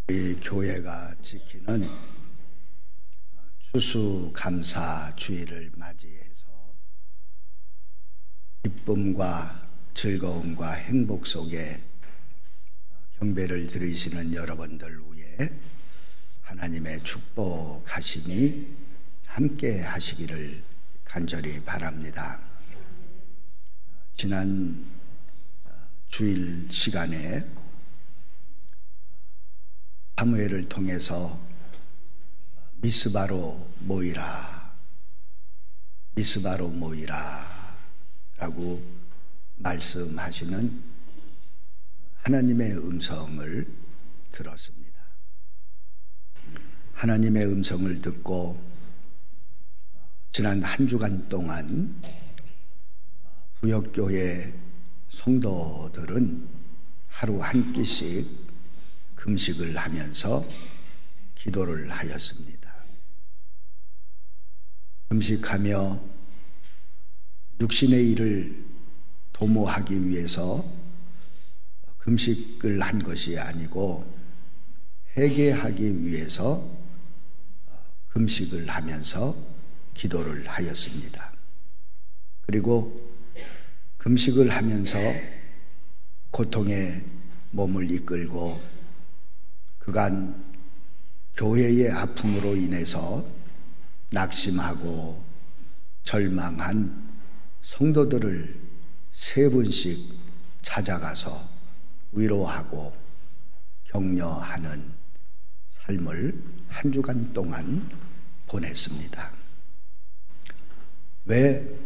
우리 교회가 지키는 추수감사 주일을 맞이해서 기쁨과 즐거움과 행복 속에 경배를 드리시는 여러분들 위해 하나님의 축복하심이 함께 하시기를 간절히 바랍니다. 지난 주일 시간에 사무엘을 통해서 미스바로 모이라, 미스바로 모이라 라고 말씀하시는 하나님의 음성을 들었습니다. 하나님의 음성을 듣고 지난 한 주간 동안 부역교회 성도들은 하루 한 끼씩 금식을 하면서 기도를 하였습니다. 금식하며 육신의 일을 도모하기 위해서 금식을 한 것이 아니고 회개하기 위해서 금식을 하면서 기도를 하였습니다. 그리고 금식을 하면서 고통에 몸을 이끌고 그간 교회의 아픔으로 인해서 낙심하고 절망한 성도들을 세 분씩 찾아가서 위로하고 격려하는 삶을 한 주간 동안 보냈습니다. 왜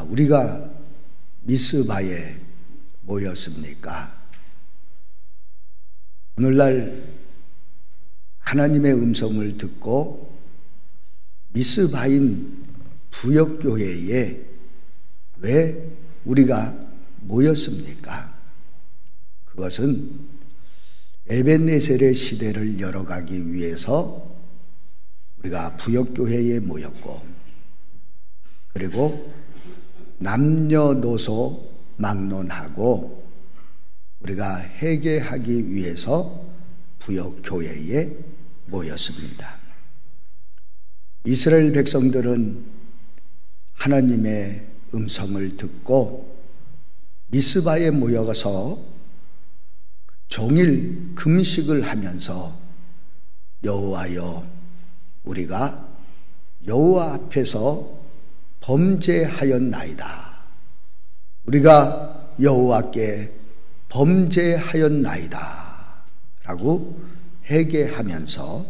우리가 미스바에 모였습니까? 오늘날 하나님의 음성을 듣고 미스바인 부역교회에 왜 우리가 모였습니까? 그것은 에벤네셀의 시대를 열어가기 위해서 우리가 부역교회에 모였고, 그리고 남녀노소 막론하고 우리가 회개하기 위해서 부역교회에 모였습니다. 이스라엘 백성들은 하나님의 음성을 듣고 미스바에 모여서 종일 금식을 하면서 여호와여, 우리가 여호와 앞에서 범죄하였나이다, 우리가 여호와께 범죄하였나이다 라고 회개하면서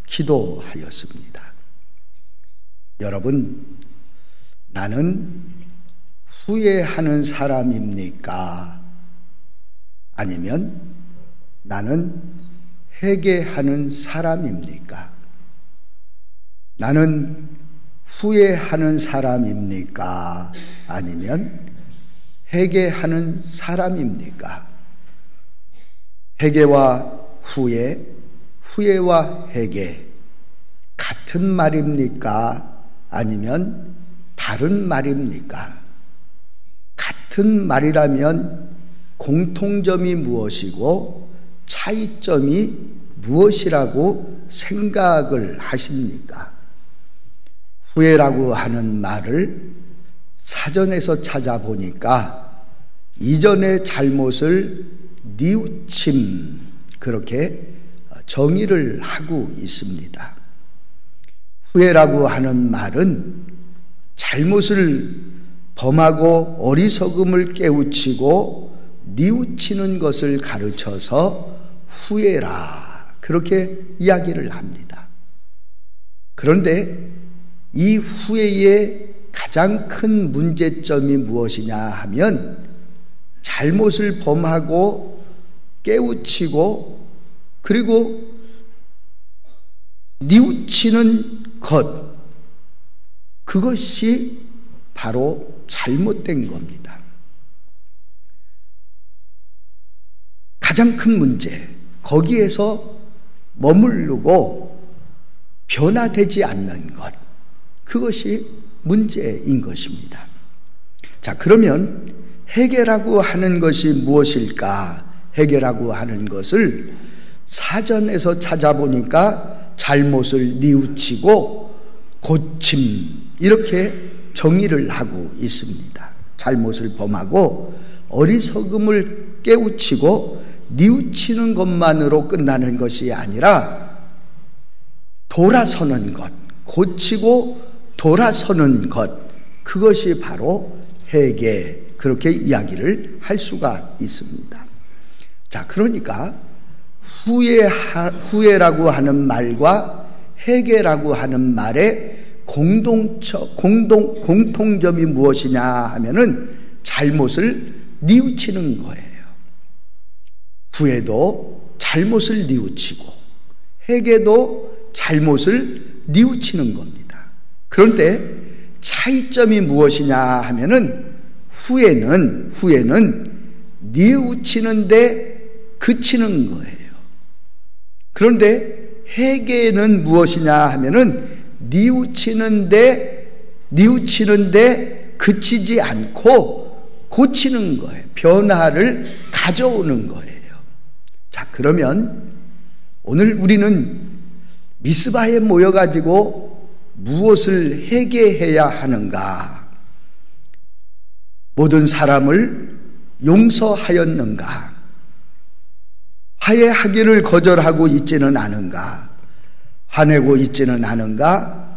기도하였습니다. 여러분, 나는 후회하는 사람입니까? 아니면 나는 회개하는 사람입니까? 나는 후회하는 사람입니까? 아니면 회개하는 사람입니까? 회개와 후회, 후회와 회개 같은 말입니까? 아니면 다른 말입니까? 같은 말이라면 공통점이 무엇이고 차이점이 무엇이라고 생각을 하십니까? 후회라고 하는 말을 사전에서 찾아보니까 이전의 잘못을 뉘우침, 그렇게 정의를 하고 있습니다. 후회라고 하는 말은 잘못을 범하고 어리석음을 깨우치고 뉘우치는 것을 가르쳐서 후회라, 그렇게 이야기를 합니다. 그런데 이 후회의 가장 큰 문제점이 무엇이냐 하면 잘못을 범하고 깨우치고 그리고 뉘우치는 것, 그것이 바로 잘못된 겁니다. 가장 큰 문제, 거기에서 머무르고 변화되지 않는 것, 그것이 문제인 것입니다. 자, 그러면 회개라고 하는 것이 무엇일까? 회개라고 하는 것을 사전에서 찾아보니까 잘못을 뉘우치고 고침 이렇게 정의를 하고 있습니다. 잘못을 범하고 어리석음을 깨우치고 뉘우치는 것만으로 끝나는 것이 아니라 돌아서는 것, 고치고 돌아서는 것, 그것이 바로 회개, 그렇게 이야기를 할 수가 있습니다. 자, 그러니까 후회라고 하는 말과 회개라고 하는 말의 공통점이 무엇이냐 하면은 잘못을 뉘우치는 거예요. 후회도 잘못을 뉘우치고 회개도 잘못을 뉘우치는 겁니다. 그런데 차이점이 무엇이냐 하면은 후회는 뉘우치는데 그치는 거예요. 그런데 회개는 무엇이냐 하면은 뉘우치는데 그치지 않고 고치는 거예요. 변화를 가져오는 거예요. 자, 그러면 오늘 우리는 미스바에 모여가지고 무엇을 회개해야 하는가? 모든 사람을 용서하였는가? 화해하기를 거절하고 있지는 않은가? 화내고 있지는 않은가?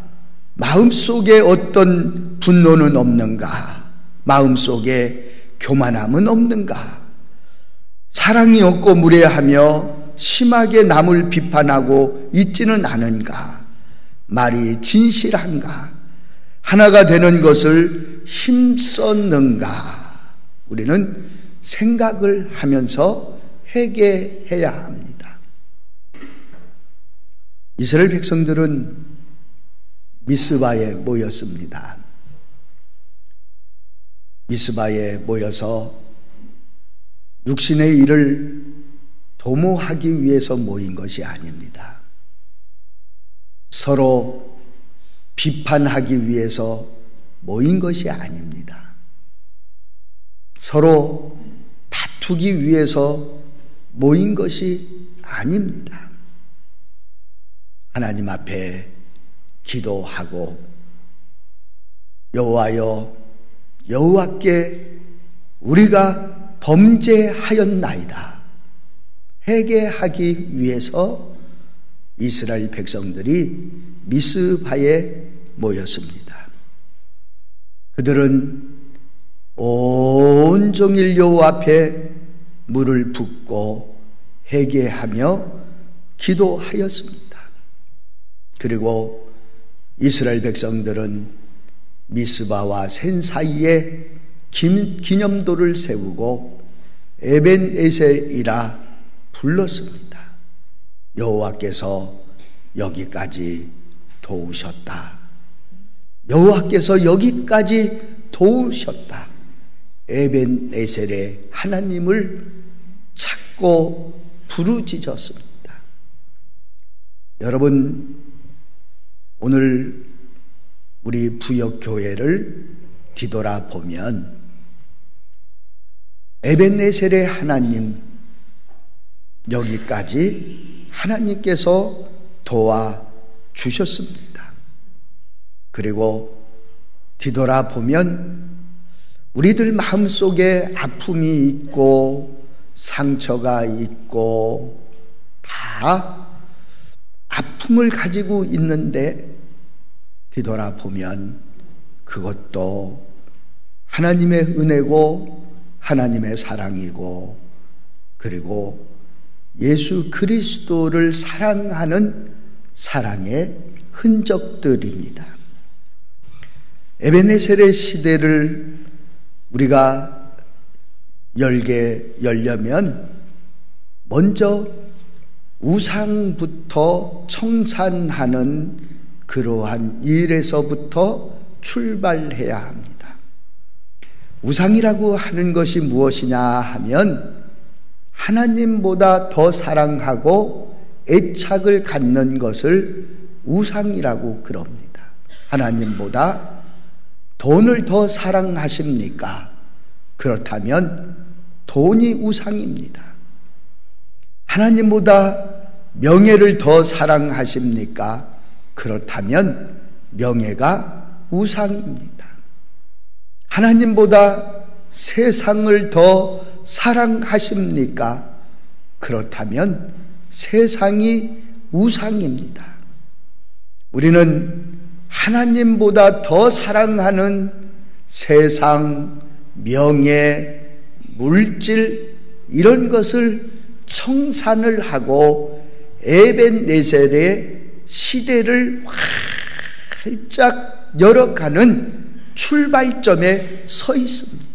마음속에 어떤 분노는 없는가? 마음속에 교만함은 없는가? 사랑이 없고 무례하며 심하게 남을 비판하고 있지는 않은가? 말이 진실한가? 하나가 되는 것을 힘썼는가? 우리는 생각을 하면서 회개해야 합니다. 이스라엘 백성들은 미스바에 모였습니다. 미스바에 모여서 육신의 일을 도모하기 위해서 모인 것이 아닙니다. 서로 비판하기 위해서 모인 것이 아닙니다. 서로 다투기 위해서 모인 것이 아닙니다. 하나님 앞에 기도하고 여호와여, 여호와께 우리가 범죄하였나이다 회개하기 위해서 이스라엘 백성들이 미스바에 모였습니다. 그들은 온종일 여호와 앞에 물을 붓고 회개하며 기도하였습니다. 그리고 이스라엘 백성들은 미스바와 센 사이에 기념도를 세우고 에벤에셀이라 불렀습니다. 여호와께서 여기까지 도우셨다. 여호와께서 여기까지 도우셨다. 에벤에셀의 하나님을 찾고 부르짖었습니다. 여러분, 오늘 우리 부역교회를 뒤돌아보면 에벤에셀의 하나님, 여기까지 하나님께서 도와주셨습니다. 그리고 뒤돌아보면 우리들 마음속에 아픔이 있고 상처가 있고 다 아픔을 가지고 있는데 뒤돌아보면 그것도 하나님의 은혜고 하나님의 사랑이고 그리고 예수 그리스도를 사랑하는 사랑의 흔적들입니다. 에벤에셀의 시대를 우리가 열려면 먼저 우상부터 청산하는 그러한 일에서부터 출발해야 합니다. 우상이라고 하는 것이 무엇이냐 하면 하나님보다 더 사랑하고 애착을 갖는 것을 우상이라고 그럽니다. 하나님보다 돈을 더 사랑하십니까? 그렇다면 돈이 우상입니다. 하나님보다 명예를 더 사랑하십니까? 그렇다면 명예가 우상입니다. 하나님보다 세상을 더 사랑하십니까? 그렇다면 세상이 우상입니다. 우리는 하나님보다 더 사랑하는 세상, 명예, 물질 이런 것을 청산을 하고 에벤네셀의 시대를 활짝 열어가는 출발점에 서 있습니다.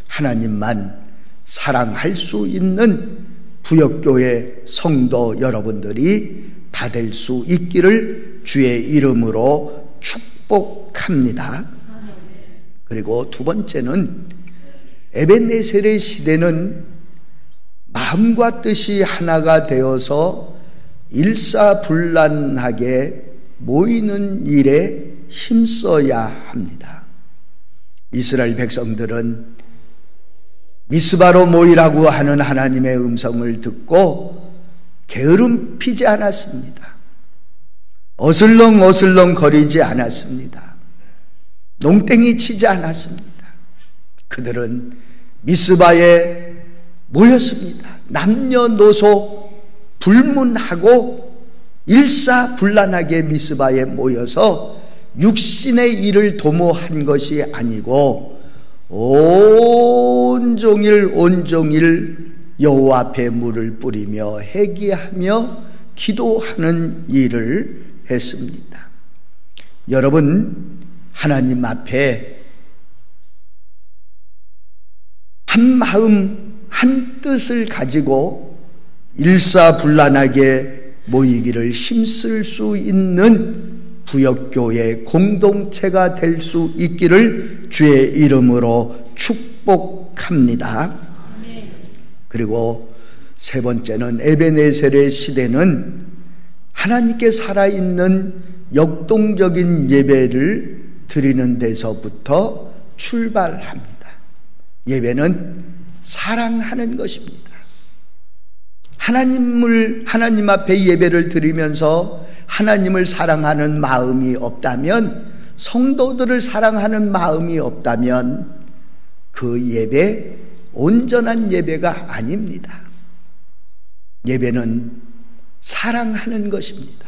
하나님만 사랑할 수 있는 부역교회 성도 여러분들이 다 될 수 있기를 주의 이름으로 축복합니다. 그리고 두 번째는 에벤네셀의 시대는 마음과 뜻이 하나가 되어서 일사불란하게 모이는 일에 힘써야 합니다. 이스라엘 백성들은 미스바로 모이라고 하는 하나님의 음성을 듣고 게으름 피지 않았습니다. 어슬렁어슬렁 거리지 않았습니다. 농땡이 치지 않았습니다. 그들은 미스바에 모였습니다. 남녀노소 불문하고 일사불란하게 미스바에 모여서 육신의 일을 도모한 것이 아니고 온종일 여호와 앞에 물을 뿌리며 회개하며 기도하는 일을 했습니다. 여러분, 하나님 앞에 한 마음 한 뜻을 가지고 일사불란하게 모이기를 힘쓸 수 있는 부역교회 공동체가 될 수 있기를 주의 이름으로 축복합니다. 그리고 세 번째는 에벤네셀의 시대는 하나님께 살아있는 역동적인 예배를 드리는 데서부터 출발합니다. 예배는 사랑하는 것입니다. 하나님 앞에 예배를 드리면서 하나님을 사랑하는 마음이 없다면, 성도들을 사랑하는 마음이 없다면 그 예배 온전한 예배가 아닙니다. 예배는 사랑하는 것입니다.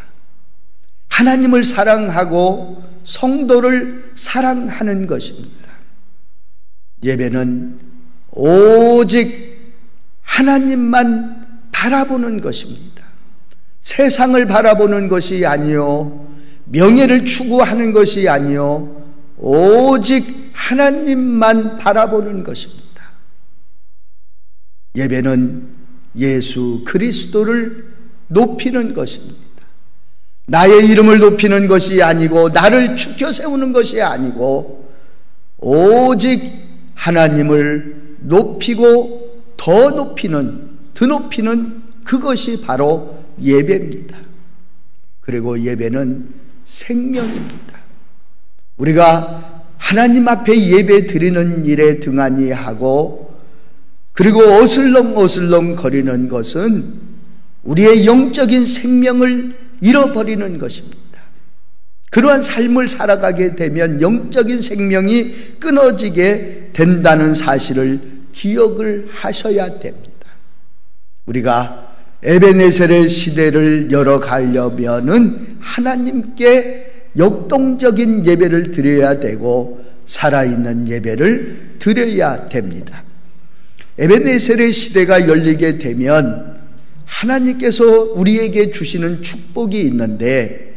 하나님을 사랑하고 성도를 사랑하는 것입니다. 예배는 오직 하나님만 바라보는 것입니다. 세상을 바라보는 것이 아니요, 명예를 추구하는 것이 아니요, 오직 하나님만 바라보는 것입니다. 예배는 예수 그리스도를 높이는 것입니다. 나의 이름을 높이는 것이 아니고, 나를 축혀 세우는 것이 아니고, 오직 하나님을 높이고 더 높이는, 드높이는 그것이 바로 예배입니다. 그리고 예배는 생명입니다. 우리가 하나님 앞에 예배 드리는 일에 등한히 하고, 그리고 어슬렁어슬렁 거리는 것은 우리의 영적인 생명을 잃어버리는 것입니다. 그러한 삶을 살아가게 되면 영적인 생명이 끊어지게 된다는 사실을 기억을 하셔야 됩니다. 우리가 에벤네셀의 시대를 열어가려면은 하나님께 역동적인 예배를 드려야 되고 살아있는 예배를 드려야 됩니다. 에벤네셀의 시대가 열리게 되면 하나님께서 우리에게 주시는 축복이 있는데,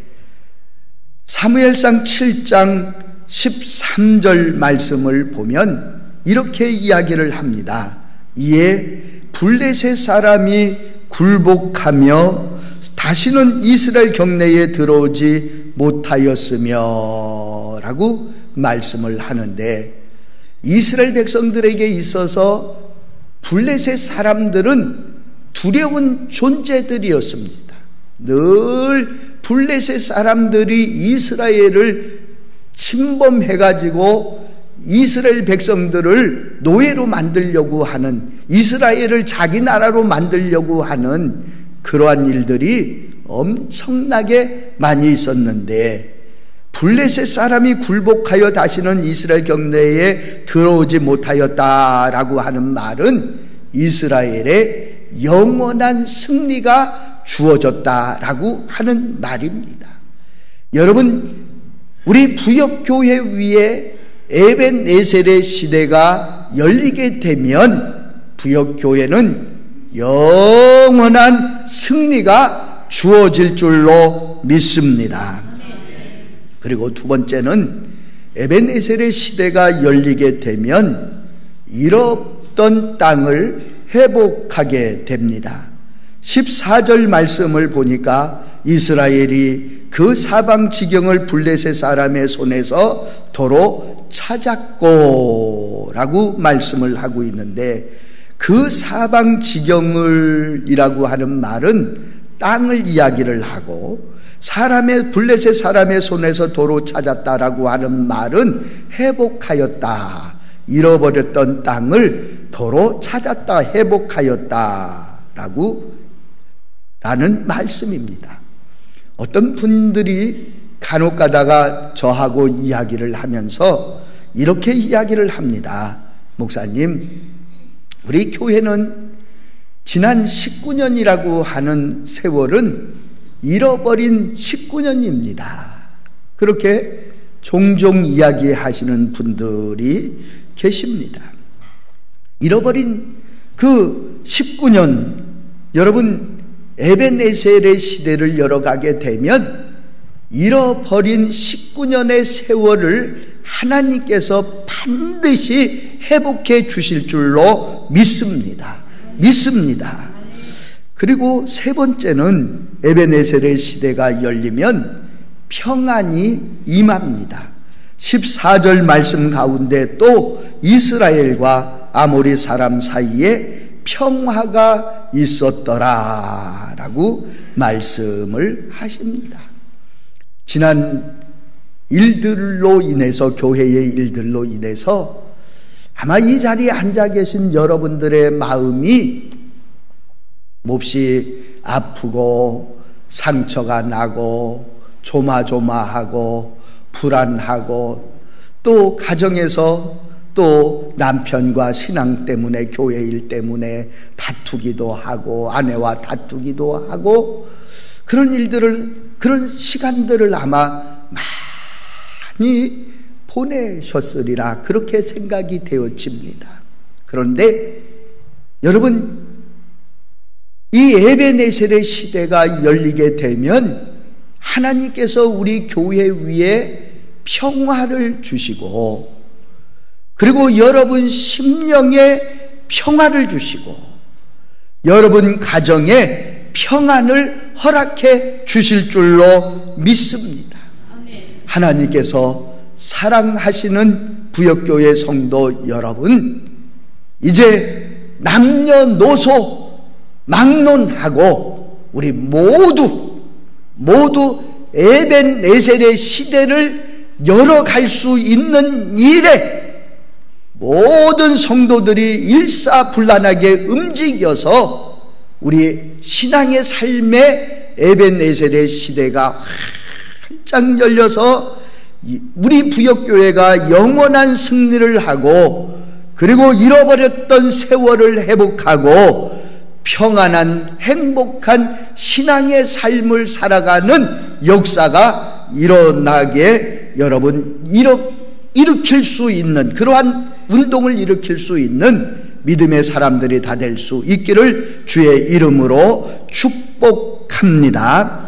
사무엘상 7장 13절 말씀을 보면 이렇게 이야기를 합니다. 이에 블레셋 사람이 굴복하며 다시는 이스라엘 경내에 들어오지 못하였으며 라고 말씀을 하는데, 이스라엘 백성들에게 있어서 블레셋 사람들은 두려운 존재들이었습니다. 늘 블레셋 사람들이 이스라엘을 침범해가지고 이스라엘 백성들을 노예로 만들려고 하는, 이스라엘을 자기 나라로 만들려고 하는 그러한 일들이 엄청나게 많이 있었는데 블레셋 사람이 굴복하여 다시는 이스라엘 경내에 들어오지 못하였다라고 하는 말은 이스라엘의 영원한 승리가 주어졌다라고 하는 말입니다. 여러분, 우리 부역교회 위에 에벤에셀의 시대가 열리게 되면 부역교회는 영원한 승리가 주어질 줄로 믿습니다. 그리고 두 번째는 에벤에셀의 시대가 열리게 되면 잃었던 땅을 회복하게 됩니다. 14절 말씀을 보니까 이스라엘이 그 사방 지경을 블레셋 사람의 손에서 도로 찾았고 라고 말씀을 하고 있는데, 그 사방 지경을 이라고 하는 말은 땅을 이야기를 하고, 블레셋 사람의 손에서 도로 찾았다라고 하는 말은 회복하였다, 잃어버렸던 땅을 도로 찾았다, 회복하였다라고 라는 말씀입니다. 어떤 분들이 간혹 가다가 저하고 이야기를 하면서 이렇게 이야기를 합니다. 목사님, 우리 교회는 지난 19년이라고 하는 세월은 잃어버린 19년입니다. 그렇게 종종 이야기하시는 분들이 계십니다. 잃어버린 그 19년, 여러분, 에벤에셀의 시대를 열어가게 되면 잃어버린 19년의 세월을 하나님께서 반드시 회복해 주실 줄로 믿습니다. 그리고 세 번째는 에벤에셀의 시대가 열리면 평안이 임합니다. 14절 말씀 가운데 또 이스라엘과 아모리 사람 사이에 평화가 있었더라 라고 말씀을 하십니다. 지난 일들로 인해서, 교회의 일들로 인해서 아마 이 자리에 앉아 계신 여러분들의 마음이 몹시 아프고 상처가 나고 조마조마하고 불안하고, 또 가정에서 또 남편과 신앙 때문에, 교회 일 때문에 다투기도 하고 아내와 다투기도 하고, 그런 시간들을 아마 많이 보내셨으리라 그렇게 생각이 되어집니다. 그런데 여러분, 이 에벤에셀의 시대가 열리게 되면 하나님께서 우리 교회 위에 평화를 주시고, 그리고 여러분 심령에 평화를 주시고, 여러분 가정에 평안을 허락해 주실 줄로 믿습니다. 하나님께서 사랑하시는 부역교회 성도 여러분, 이제 남녀노소 막론하고 우리 모두 에벤에셀의 시대를 열어갈 수 있는 일에 모든 성도들이 일사불란하게 움직여서 우리 신앙의 삶의 에벤에셀의 시대가 활짝 열려서 우리 부역교회가 영원한 승리를 하고, 그리고 잃어버렸던 세월을 회복하고 평안한 행복한 신앙의 삶을 살아가는 역사가 일어나게 여러분 일으킬 수 있는, 그러한 운동을 일으킬 수 있는 믿음의 사람들이 다 될 수 있기를 주의 이름으로 축복합니다.